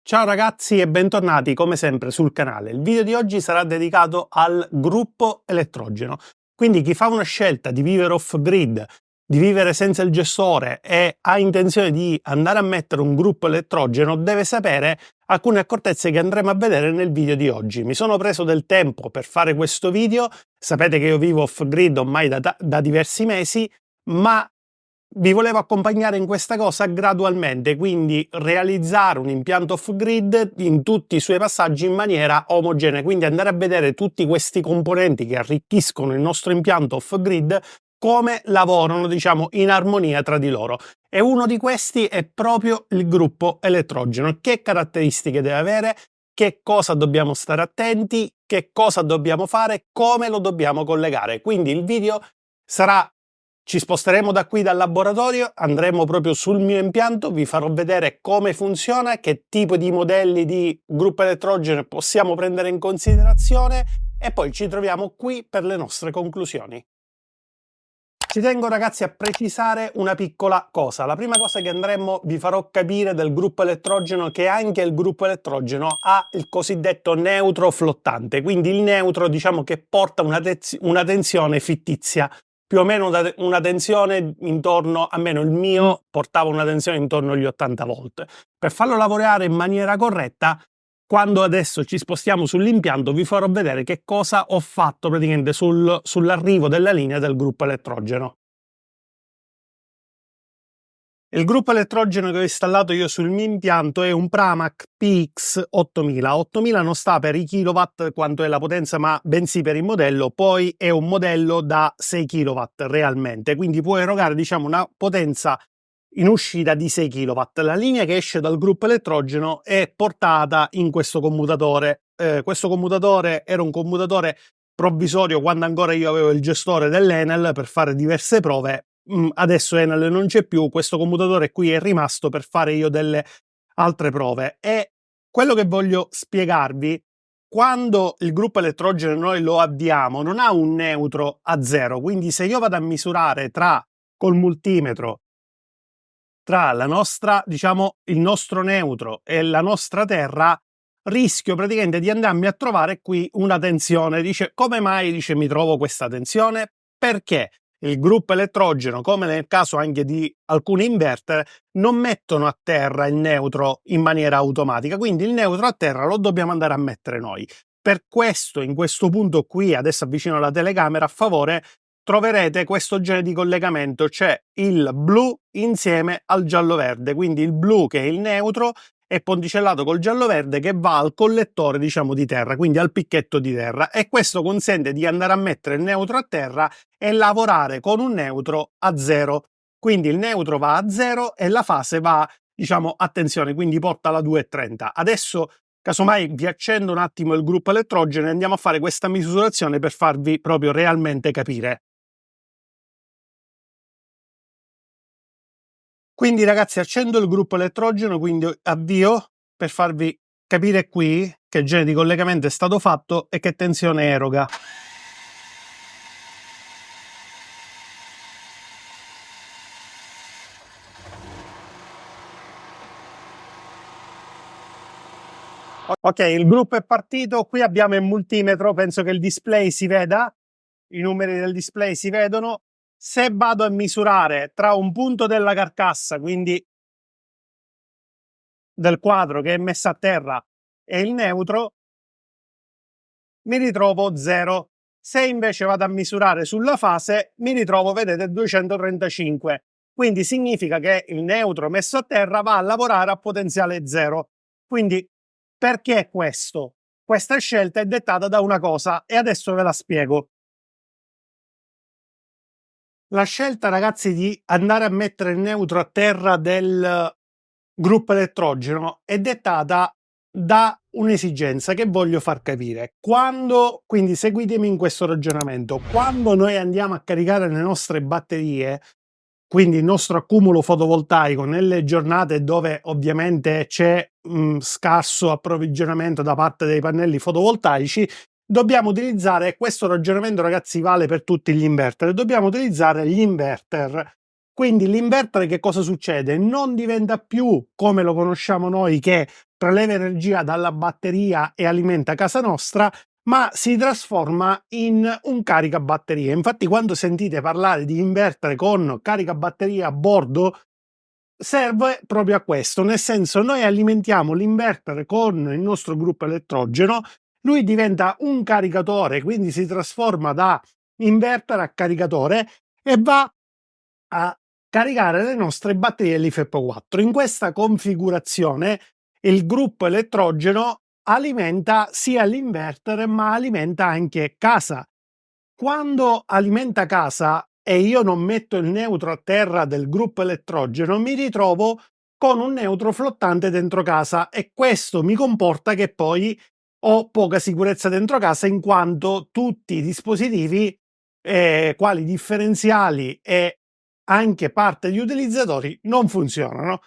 Ciao ragazzi e bentornati come sempre sul canale. Il video di oggi sarà dedicato al gruppo elettrogeno. Quindi chi fa una scelta di vivere off-grid, di vivere senza il gestore e ha intenzione di andare a mettere un gruppo elettrogeno deve sapere alcune accortezze che andremo a vedere nel video di oggi. Mi sono preso del tempo per fare questo video, sapete che io vivo off-grid ormai da diversi mesi, ma vi volevo accompagnare in questa cosa gradualmente, quindi realizzare un impianto off-grid in tutti i suoi passaggi in maniera omogenea, quindi andare a vedere tutti questi componenti che arricchiscono il nostro impianto off-grid come lavorano, diciamo, in armonia tra di loro. E uno di questi è proprio il gruppo elettrogeno. Che caratteristiche deve avere, che cosa dobbiamo stare attenti, che cosa dobbiamo fare, come lo dobbiamo collegare. Quindi il video sarà. Ci sposteremo da qui dal laboratorio, andremo proprio sul mio impianto, vi farò vedere come funziona, che tipo di modelli di gruppo elettrogeno possiamo prendere in considerazione e poi ci troviamo qui per le nostre conclusioni. Ci tengo ragazzi a precisare una piccola cosa. La prima cosa che vi farò capire del gruppo elettrogeno è che anche il gruppo elettrogeno ha il cosiddetto neutro flottante, quindi il neutro diciamo che porta una tensione fittizia. Più o meno una tensione intorno, almeno il mio portava una tensione intorno agli 80 volt. Per farlo lavorare in maniera corretta, quando adesso ci spostiamo sull'impianto vi farò vedere che cosa ho fatto praticamente sull'arrivo della linea del gruppo elettrogeno. Il gruppo elettrogeno che ho installato io sul mio impianto è un Pramac PX 8000. 8000 non sta per i kilowatt quanto è la potenza, ma bensì per il modello. Poi è un modello da 6 kilowatt realmente, quindi può erogare diciamo una potenza in uscita di 6 kW. La linea che esce dal gruppo elettrogeno è portata in questo commutatore. Questo commutatore era un commutatore provvisorio quando ancora io avevo il gestore dell'Enel per fare diverse prove. Adesso Enel non c'è più, questo commutatore qui è rimasto per fare io delle altre prove. E quello che voglio spiegarvi, quando il gruppo elettrogeno noi lo avviamo non ha un neutro a zero, quindi se io vado a misurare col multimetro tra la nostra, diciamo, il nostro neutro e la nostra terra, rischio praticamente di andarmi a trovare qui una tensione. Dice, come mai dice mi trovo questa tensione? Perché il gruppo elettrogeno, come nel caso anche di alcuni inverter, non mettono a terra il neutro in maniera automatica, quindi il neutro a terra lo dobbiamo andare a mettere noi. Per questo, in questo punto qui, adesso avvicino la telecamera, a favore, troverete questo genere di collegamento, c'è il blu insieme al giallo-verde, quindi il blu che è il neutro è ponticellato col giallo-verde che va al collettore diciamo di terra, quindi al picchetto di terra, e questo consente di andare a mettere il neutro a terra e lavorare con un neutro a zero. Quindi il neutro va a zero e la fase va, diciamo, attenzione, quindi porta alla 2,30. Adesso casomai vi accendo un attimo il gruppo elettrogeno e andiamo a fare questa misurazione per farvi proprio realmente capire. Quindi ragazzi accendo il gruppo elettrogeno, quindi avvio per farvi capire qui che genere di collegamento è stato fatto e che tensione eroga. Ok, il gruppo è partito, qui abbiamo il multimetro, penso che il display si veda, i numeri del display si vedono. Se vado a misurare tra un punto della carcassa, quindi del quadro che è messo a terra, e il neutro, mi ritrovo 0. Se invece vado a misurare sulla fase, mi ritrovo, vedete, 235. Quindi significa che il neutro messo a terra va a lavorare a potenziale 0. Quindi perché questo? Questa scelta è dettata da una cosa e adesso ve la spiego. La scelta, ragazzi, di andare a mettere il neutro a terra del gruppo elettrogeno è dettata da un'esigenza che voglio far capire. Quindi seguitemi in questo ragionamento, quando noi andiamo a caricare le nostre batterie, quindi il nostro accumulo fotovoltaico nelle giornate dove ovviamente c'è scarso approvvigionamento da parte dei pannelli fotovoltaici, dobbiamo utilizzare questo ragionamento, ragazzi, vale per tutti gli inverter. Dobbiamo utilizzare gli inverter Quindi l'inverter che cosa succede? Non diventa più come lo conosciamo noi, che preleva energia dalla batteria e alimenta casa nostra, ma si trasforma in un caricabatterie. Infatti quando sentite parlare di inverter con caricabatterie a bordo, serve proprio a questo, nel senso noi alimentiamo l'inverter con il nostro gruppo elettrogeno, lui diventa un caricatore, quindi si trasforma da inverter a caricatore e va a caricare le nostre batterie LiFePO4. In questa configurazione il gruppo elettrogeno alimenta sia l'inverter ma alimenta anche casa. Quando alimenta casa e io non metto il neutro a terra del gruppo elettrogeno, mi ritrovo con un neutro flottante dentro casa e questo mi comporta che poi ho poca sicurezza dentro casa, in quanto tutti i dispositivi, quali differenziali e anche parte degli utilizzatori, non funzionano.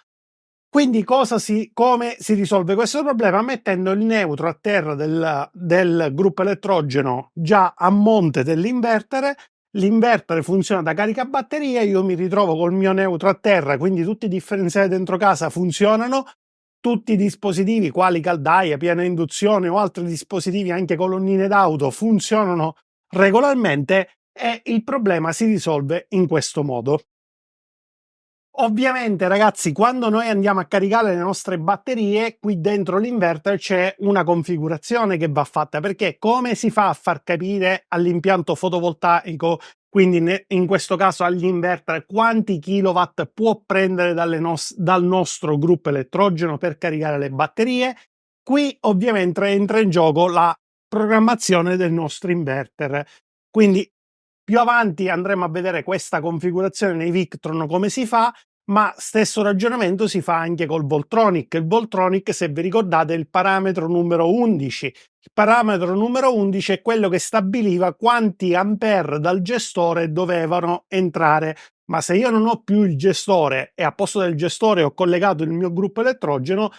Quindi come si risolve questo problema? Mettendo il neutro a terra del gruppo elettrogeno già a monte dell'invertere. L'invertere funziona da caricabatterie, io mi ritrovo col mio neutro a terra, quindi tutti i differenziali dentro casa funzionano, tutti i dispositivi quali caldaia, piena induzione o altri dispositivi, anche colonnine d'auto, funzionano regolarmente e il problema si risolve in questo modo. Ovviamente, ragazzi, quando noi andiamo a caricare le nostre batterie, qui dentro l'inverter c'è una configurazione che va fatta, perché come si fa a far capire all'impianto fotovoltaico, quindi in questo caso agli inverter, quanti kilowatt può prendere dal nostro gruppo elettrogeno per caricare le batterie? Qui ovviamente entra in gioco la programmazione del nostro inverter. Quindi più avanti andremo a vedere questa configurazione nei Victron come si fa, ma stesso ragionamento si fa anche col Voltronic. Il Voltronic, se vi ricordate, è il parametro numero 11. Il parametro numero 11 è quello che stabiliva quanti ampere dal gestore dovevano entrare. Ma se io non ho più il gestore e a posto del gestore ho collegato il mio gruppo elettrogeno,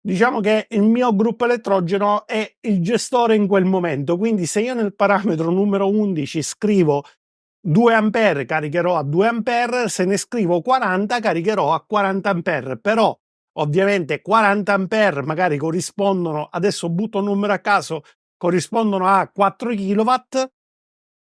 diciamo che il mio gruppo elettrogeno è il gestore in quel momento. Quindi se io nel parametro numero 11 scrivo 2 ampere, caricherò a 2 ampere, se ne scrivo 40 caricherò a 40 ampere. Però ovviamente 40 ampere magari corrispondono, adesso butto un numero a caso, corrispondono a 4 kW.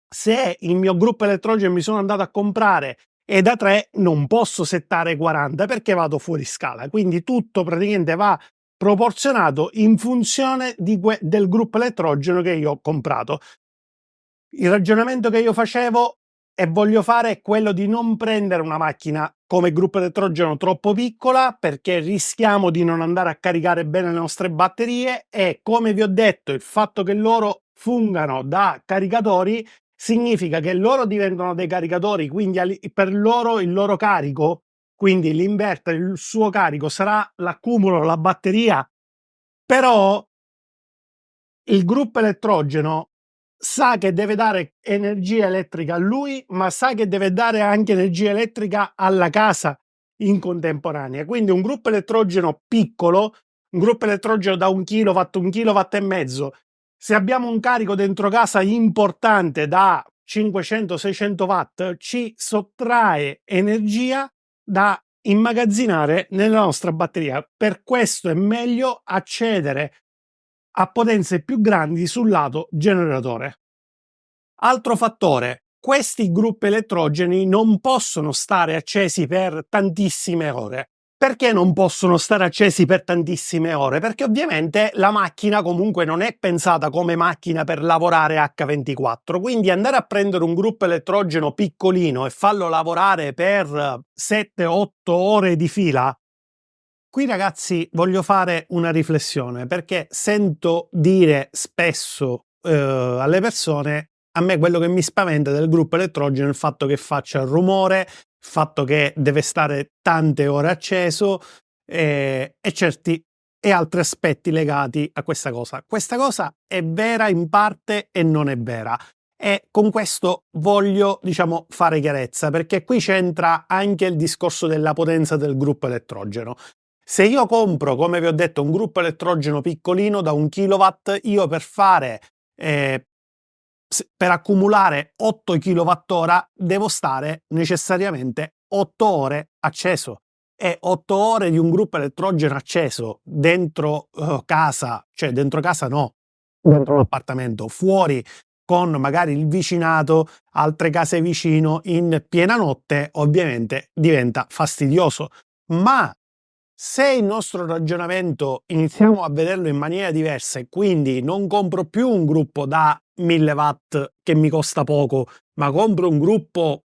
Se il mio gruppo elettrogeno mi sono andato a comprare è da 3, non posso settare 40 perché vado fuori scala. Quindi tutto praticamente va proporzionato in funzione del gruppo elettrogeno che io ho comprato. Il ragionamento che io facevo e voglio fare è quello di non prendere una macchina come gruppo elettrogeno troppo piccola, perché rischiamo di non andare a caricare bene le nostre batterie, e come vi ho detto il fatto che loro fungano da caricatori significa che loro diventano dei caricatori, quindi per loro il loro carico, quindi l'inverter, il suo carico sarà l'accumulo, la batteria, però il gruppo elettrogeno sa che deve dare energia elettrica a lui, ma sa che deve dare anche energia elettrica alla casa in contemporanea. Quindi un gruppo elettrogeno piccolo, un gruppo elettrogeno da 1 kW, 1,5 kW, se abbiamo un carico dentro casa importante da 500-600 watt, ci sottrae energia da immagazzinare nella nostra batteria. Per questo è meglio accedere a potenze più grandi sul lato generatore. Altro fattore: questi gruppi elettrogeni non possono stare accesi per tantissime ore. Perché non possono stare accesi per tantissime ore? Perché ovviamente la macchina comunque non è pensata come macchina per lavorare H24, quindi andare a prendere un gruppo elettrogeno piccolino e farlo lavorare per 7-8 ore di fila. Qui, ragazzi, voglio fare una riflessione, perché sento dire spesso alle persone: a me quello che mi spaventa del gruppo elettrogeno è il fatto che faccia rumore, il fatto che deve stare tante ore acceso, e certi e altri aspetti legati a questa cosa. Questa cosa è vera in parte e non è vera. E con questo voglio, diciamo, fare chiarezza, perché qui c'entra anche il discorso della potenza del gruppo elettrogeno. Se io compro, come vi ho detto, un gruppo elettrogeno piccolino da 1 kW, io per accumulare 8 kWh devo stare necessariamente 8 ore acceso. E 8 ore di un gruppo elettrogeno acceso dentro casa, cioè dentro casa no, dentro un appartamento, fuori con magari il vicinato, altre case vicino in piena notte, ovviamente diventa fastidioso. Ma se il nostro ragionamento iniziamo a vederlo in maniera diversa e quindi non compro più un gruppo da 1000 watt che mi costa poco, ma compro un gruppo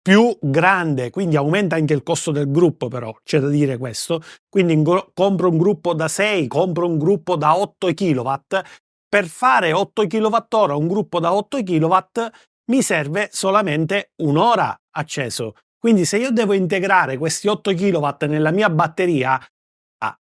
più grande, quindi aumenta anche il costo del gruppo, però c'è da dire questo, quindi compro un gruppo da 6, compro un gruppo da 8 kW, per fare 8 kWh un gruppo da 8 kW mi serve solamente un'ora acceso. Quindi se io devo integrare questi 8 kW nella mia batteria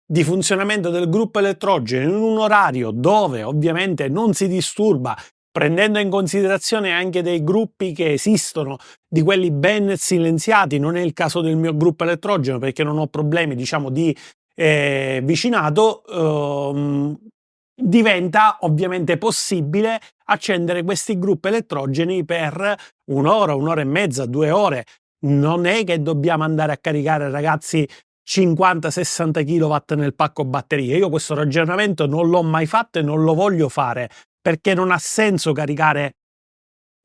di funzionamento del gruppo elettrogeno in un orario dove ovviamente non si disturba, prendendo in considerazione anche dei gruppi che esistono, di quelli ben silenziati, non è il caso del mio gruppo elettrogeno perché non ho problemi, diciamo, di vicinato, diventa ovviamente possibile accendere questi gruppi elettrogeni per un'ora, un'ora e mezza, 2 ore. Non è che dobbiamo andare a caricare, ragazzi, 50-60 kW nel pacco batterie. Io questo ragionamento non l'ho mai fatto e non lo voglio fare, perché non ha senso caricare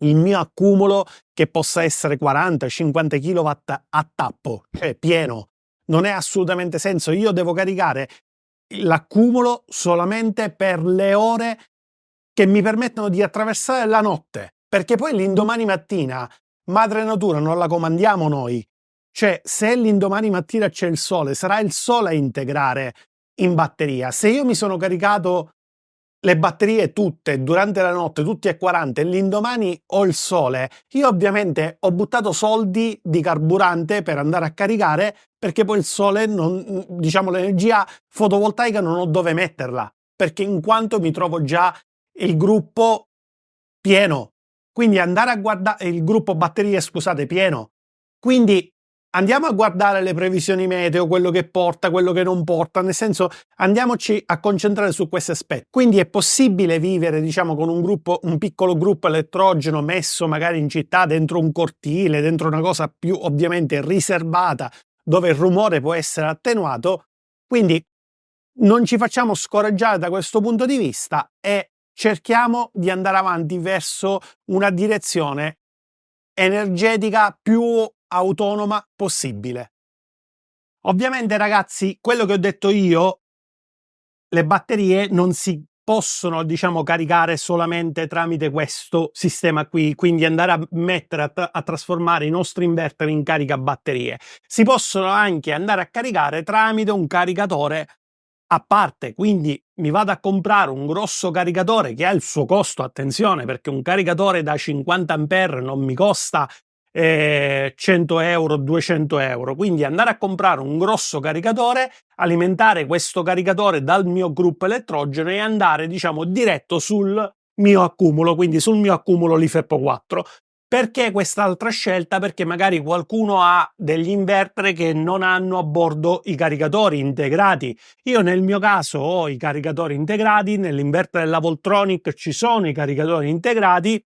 il mio accumulo che possa essere 40-50 kW a tappo, cioè pieno. Non è assolutamente senso. Io devo caricare l'accumulo solamente per le ore che mi permettono di attraversare la notte, perché poi l'indomani mattina madre natura non la comandiamo noi. Cioè, se l'indomani mattina c'è il sole, sarà il sole a integrare in batteria. Se io mi sono caricato le batterie tutte durante la notte, tutti e 40, e l'indomani ho il sole, io ovviamente ho buttato soldi di carburante per andare a caricare, perché poi il sole, diciamo, l'energia fotovoltaica non ho dove metterla, perché in quanto mi trovo già il gruppo pieno. Quindi andare a guardare il gruppo batterie, scusate, pieno. Quindi andiamo a guardare le previsioni meteo, quello che porta, quello che non porta, nel senso andiamoci a concentrare su questi aspetti. Quindi è possibile vivere, diciamo, con un gruppo, un piccolo gruppo elettrogeno messo magari in città, dentro un cortile, dentro una cosa più ovviamente riservata, dove il rumore può essere attenuato. Quindi non ci facciamo scoraggiare da questo punto di vista e cerchiamo di andare avanti verso una direzione energetica più autonoma possibile. Ovviamente, ragazzi, quello che ho detto io, le batterie non si possono, diciamo, caricare solamente tramite questo sistema qui, quindi andare a mettere a trasformare i nostri inverter in caricabatterie. Si possono anche andare a caricare tramite un caricatore a parte, quindi mi vado a comprare un grosso caricatore che ha il suo costo, attenzione, perché un caricatore da 50 ampere non mi costa 100 euro, 200 euro, quindi andare a comprare un grosso caricatore, alimentare questo caricatore dal mio gruppo elettrogeno e andare, diciamo, diretto sul mio accumulo, quindi sul mio accumulo LiFePO 4. Perché quest'altra scelta? Perché magari qualcuno ha degli inverter che non hanno a bordo i caricatori integrati. Io nel mio caso ho i caricatori integrati, nell'inverter della Voltronic ci sono i caricatori integrati,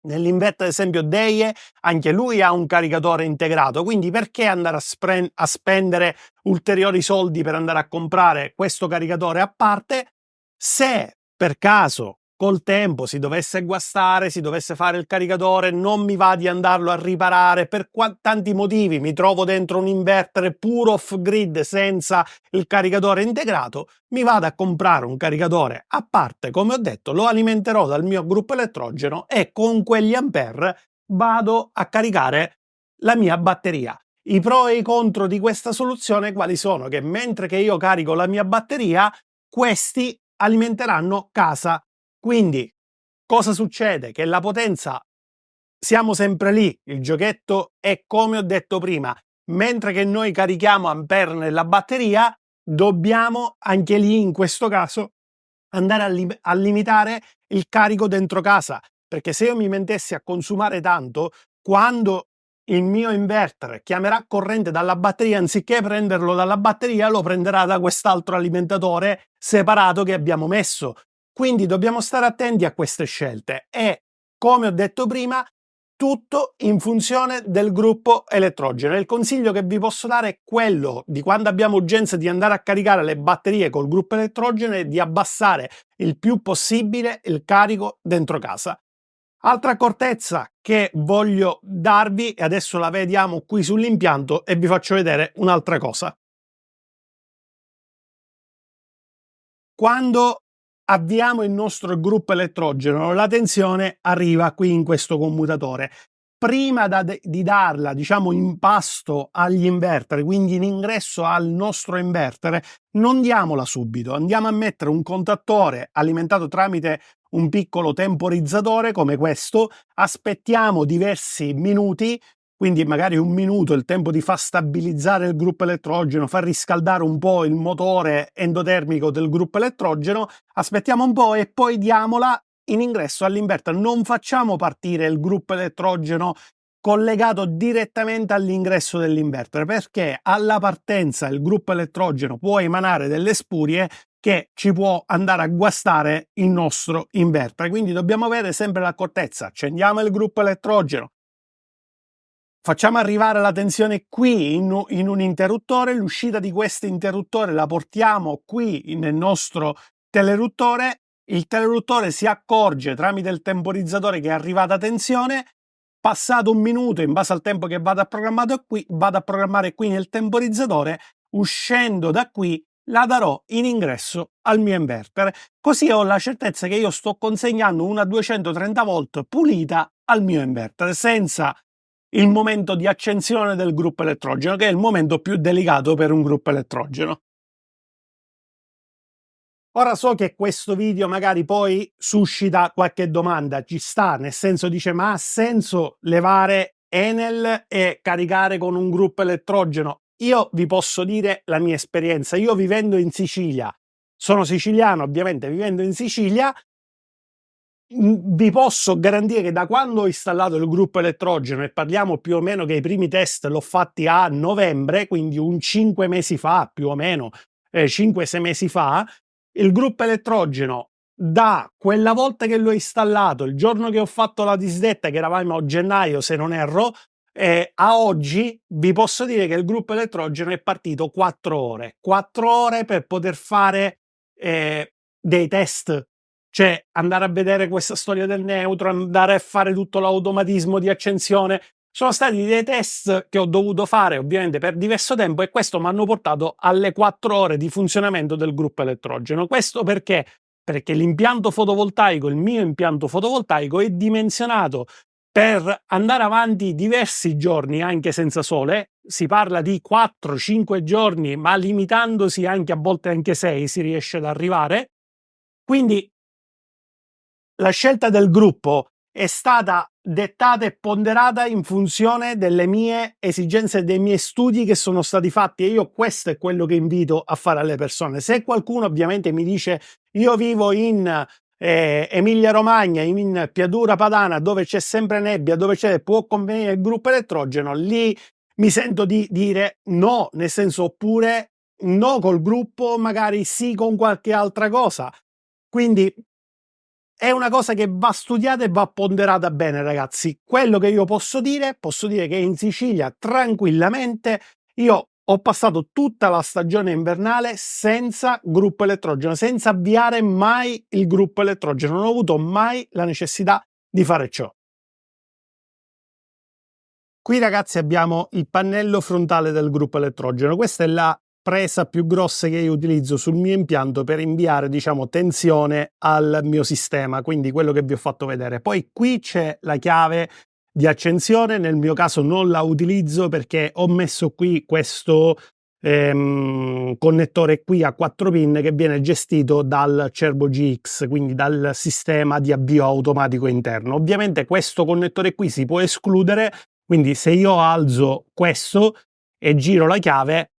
nell'inverter ad esempio Deie anche lui ha un caricatore integrato, quindi perché andare a spendere ulteriori soldi per andare a comprare questo caricatore a parte se per caso col tempo si dovesse guastare, si dovesse fare il caricatore, non mi va di andarlo a riparare per tanti motivi, mi trovo dentro un inverter puro off grid senza il caricatore integrato, mi vado a comprare un caricatore a parte, come ho detto, lo alimenterò dal mio gruppo elettrogeno e con quegli ampere vado a caricare la mia batteria. I pro e i contro di questa soluzione quali sono? Che mentre che io carico la mia batteria, questi alimenteranno casa. Quindi cosa succede? Che la potenza, siamo sempre lì, il giochetto è come ho detto prima, mentre che noi carichiamo ampere nella batteria, dobbiamo anche lì in questo caso andare a limitare il carico dentro casa, perché se io mi mettessi a consumare tanto, quando il mio inverter chiamerà corrente dalla batteria, anziché prenderlo dalla batteria, lo prenderà da quest'altro alimentatore separato che abbiamo messo. Quindi dobbiamo stare attenti a queste scelte e, come ho detto prima, tutto in funzione del gruppo elettrogeno. Il consiglio che vi posso dare è quello di, quando abbiamo urgenza di andare a caricare le batterie col gruppo elettrogeno, e di abbassare il più possibile il carico dentro casa. Altra accortezza che voglio darvi, e adesso la vediamo qui sull'impianto, e vi faccio vedere un'altra cosa. Quando avviamo il nostro gruppo elettrogeno, la tensione arriva qui in questo commutatore. Prima di darla, diciamo, in pasto agli inverter, quindi in ingresso al nostro inverter, non diamola subito, andiamo a mettere un contattore alimentato tramite un piccolo temporizzatore come questo, aspettiamo diversi minuti, quindi magari un minuto, il tempo di far stabilizzare il gruppo elettrogeno, far riscaldare un po' il motore endotermico del gruppo elettrogeno, aspettiamo un po' e poi diamola in ingresso all'inverter. Non facciamo partire il gruppo elettrogeno collegato direttamente all'ingresso dell'inverter, perché alla partenza il gruppo elettrogeno può emanare delle spurie che ci può andare a guastare il nostro inverter. Quindi dobbiamo avere sempre l'accortezza: accendiamo il gruppo elettrogeno, facciamo arrivare la tensione qui in un interruttore, l'uscita di questo interruttore la portiamo qui nel nostro teleruttore, il teleruttore si accorge tramite il temporizzatore che è arrivata tensione, passato un minuto, in base al tempo che vado a programmare qui nel temporizzatore, uscendo da qui la darò in ingresso al mio inverter, così ho la certezza che io sto consegnando una 230 volt pulita al mio inverter, senza il momento di accensione del gruppo elettrogeno, che è il momento più delicato per un gruppo elettrogeno. Ora so che questo video magari poi suscita qualche domanda, ci sta, nel senso, dice: ma ha senso levare Enel e caricare con un gruppo elettrogeno? Io vi posso dire la mia esperienza. Io, vivendo in Sicilia, sono siciliano ovviamente, vivendo in Sicilia, vi posso garantire che da quando ho installato il gruppo elettrogeno, e parliamo più o meno che i primi test l'ho fatti a novembre, quindi un 5 mesi fa, più o meno 5-6 mesi fa, il gruppo elettrogeno, da quella volta che l'ho installato, il giorno che ho fatto la disdetta, che eravamo a gennaio se non erro, a oggi vi posso dire che il gruppo elettrogeno è partito 4 ore. 4 ore per poter fare dei test, cioè andare a vedere questa storia del neutro, andare a fare tutto l'automatismo di accensione. Sono stati dei test che ho dovuto fare ovviamente per diverso tempo, e questo mi hanno portato alle 4 ore di funzionamento del gruppo elettrogeno. Questo perché? Perché l'impianto fotovoltaico, il mio impianto fotovoltaico, è dimensionato per andare avanti diversi giorni anche senza sole. Si parla di 4-5 giorni, ma limitandosi anche a volte anche 6 si riesce ad arrivare. Quindi la scelta del gruppo è stata dettata e ponderata in funzione delle mie esigenze e dei miei studi che sono stati fatti, e io questo è quello che invito a fare alle persone. Se qualcuno ovviamente mi dice: io vivo in Emilia Romagna, in Pianura Padana, dove c'è sempre nebbia, dove può convenire il gruppo elettrogeno, lì mi sento di dire no, nel senso, oppure no col gruppo, magari sì con qualche altra cosa. Quindi è una cosa che va studiata e va ponderata bene, ragazzi. Quello che io posso dire che in Sicilia tranquillamente io ho passato tutta la stagione invernale senza gruppo elettrogeno, senza avviare mai il gruppo elettrogeno. Non ho avuto mai la necessità di fare ciò. Qui, ragazzi, abbiamo il pannello frontale del gruppo elettrogeno. Questa è la presa più grossa che io utilizzo sul mio impianto per inviare, diciamo, tensione al mio sistema, quindi quello che vi ho fatto vedere. Poi qui c'è la chiave di accensione. Nel mio caso non la utilizzo perché ho messo qui questo connettore qui a 4 pin che viene gestito dal Cerbo GX, quindi dal sistema di avvio automatico interno. Ovviamente questo connettore qui si può escludere, quindi se io alzo questo e giro la chiave,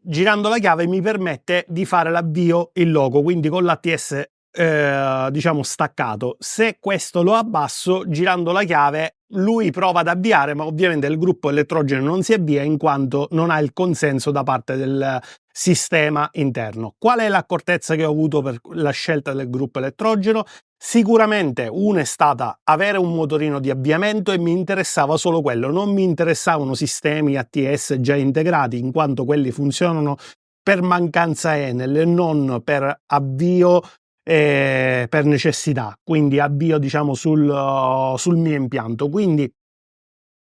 girando la chiave mi permette di fare l'avvio in loco, quindi con l'ATS diciamo staccato. Se questo lo abbasso, girando la chiave lui prova ad avviare, ma ovviamente il gruppo elettrogeno non si avvia in quanto non ha il consenso da parte del sistema interno. Qual è l'accortezza che ho avuto per la scelta del gruppo elettrogeno? Sicuramente una è stata avere un motorino di avviamento e mi interessava solo quello, non mi interessavano sistemi ATS già integrati in quanto quelli funzionano per mancanza Enel e non per avvio per necessità, quindi avvio diciamo sul mio impianto. Quindi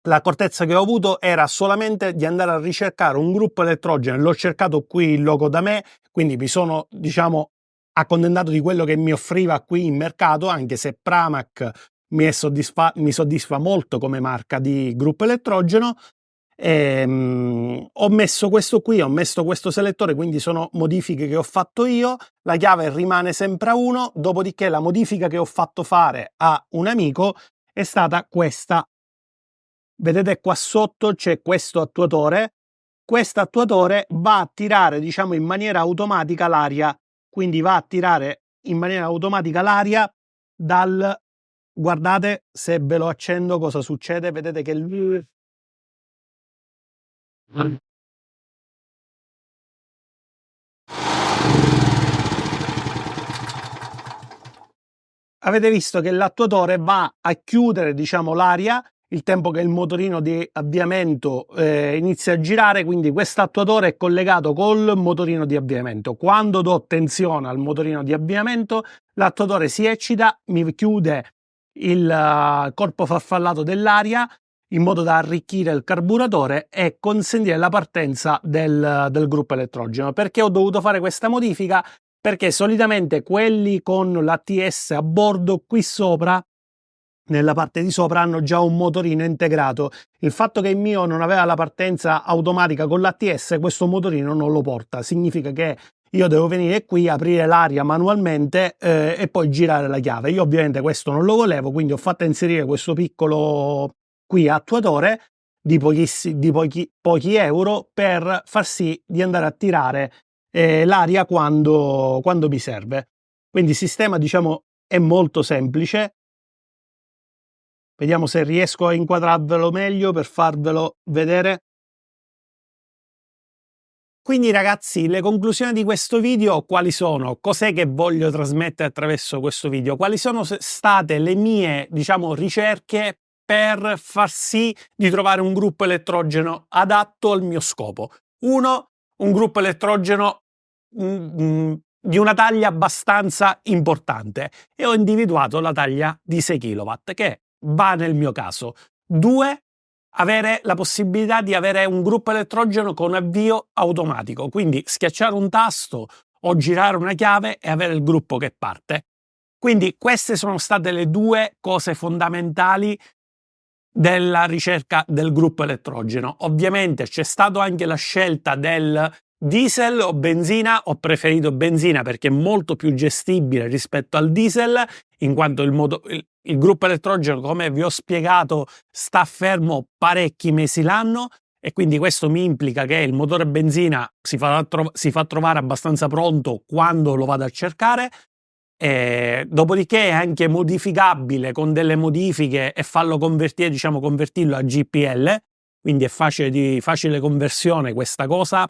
l'accortezza che ho avuto era solamente di andare a ricercare un gruppo elettrogeno, l'ho cercato qui in loco da me, quindi mi sono diciamo accontentato di quello che mi offriva qui in mercato, anche se Pramac mi soddisfa molto come marca di gruppo elettrogeno. Ho messo questo qui, ho messo questo selettore, quindi sono modifiche che ho fatto io, la chiave rimane sempre a 1, dopodiché la modifica che ho fatto fare a un amico è stata questa. Vedete qua sotto c'è questo attuatore va a tirare diciamo in maniera automatica l'aria, quindi va a tirare in maniera automatica l'aria dal, guardate se ve lo accendo cosa succede, vedete che avete visto che l'attuatore va a chiudere diciamo l'aria il tempo che il motorino di avviamento inizia a girare, quindi questo attuatore è collegato col motorino di avviamento. Quando do tensione al motorino di avviamento l'attuatore si eccita, mi chiude il corpo farfallato dell'aria in modo da arricchire il carburatore e consentire la partenza del gruppo elettrogeno. Perché ho dovuto fare questa modifica? Perché solitamente quelli con l'ATS a bordo qui sopra, nella parte di sopra, hanno già un motorino integrato. Il fatto che il mio non aveva la partenza automatica con l'ATS, questo motorino non lo porta. Significa che io devo venire qui, aprire l'aria manualmente e poi girare la chiave. Io ovviamente questo non lo volevo, quindi ho fatto inserire questo piccolo qui attuatore di pochi euro per far sì di andare a tirare l'aria quando mi serve. Quindi il sistema diciamo è molto semplice. Vediamo se riesco a inquadrarvelo meglio per farvelo vedere. Quindi ragazzi, le conclusioni di questo video quali sono? Cos'è che voglio trasmettere attraverso questo video? Quali sono state le mie, diciamo, ricerche per far sì di trovare un gruppo elettrogeno adatto al mio scopo? Uno, un gruppo elettrogeno di una taglia abbastanza importante e ho individuato la taglia di 6 kW che va nel mio caso. 2, avere la possibilità di avere un gruppo elettrogeno con avvio automatico, quindi schiacciare un tasto o girare una chiave e avere il gruppo che parte. Quindi queste sono state le due cose fondamentali della ricerca del gruppo elettrogeno. Ovviamente c'è stata anche la scelta del diesel o benzina. Ho preferito benzina perché è molto più gestibile rispetto al diesel, in quanto il gruppo elettrogeno, come vi ho spiegato, sta fermo parecchi mesi l'anno e quindi questo mi implica che il motore benzina si fa trovare abbastanza pronto quando lo vado a cercare. Dopodiché è anche modificabile con delle modifiche e farlo convertire, diciamo convertirlo a GPL, quindi è facile conversione questa cosa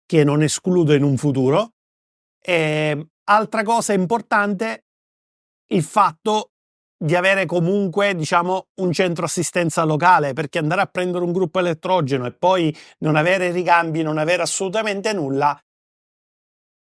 che non escludo in un futuro. Altra cosa importante, il fatto di avere comunque diciamo un centro assistenza locale, perché andare a prendere un gruppo elettrogeno e poi non avere ricambi, non avere assolutamente nulla,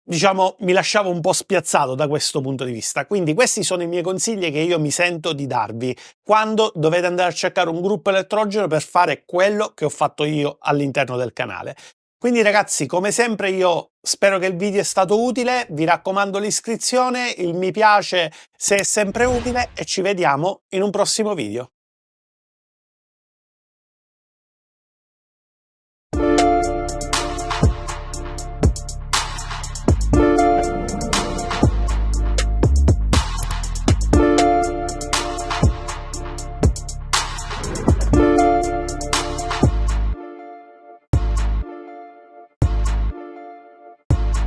diciamo mi lasciava un po' spiazzato da questo punto di vista. Quindi questi sono i miei consigli che io mi sento di darvi quando dovete andare a cercare un gruppo elettrogeno per fare quello che ho fatto io all'interno del canale. Quindi ragazzi, come sempre io spero che il video è stato utile, vi raccomando l'iscrizione, il mi piace se è sempre utile e ci vediamo in un prossimo video.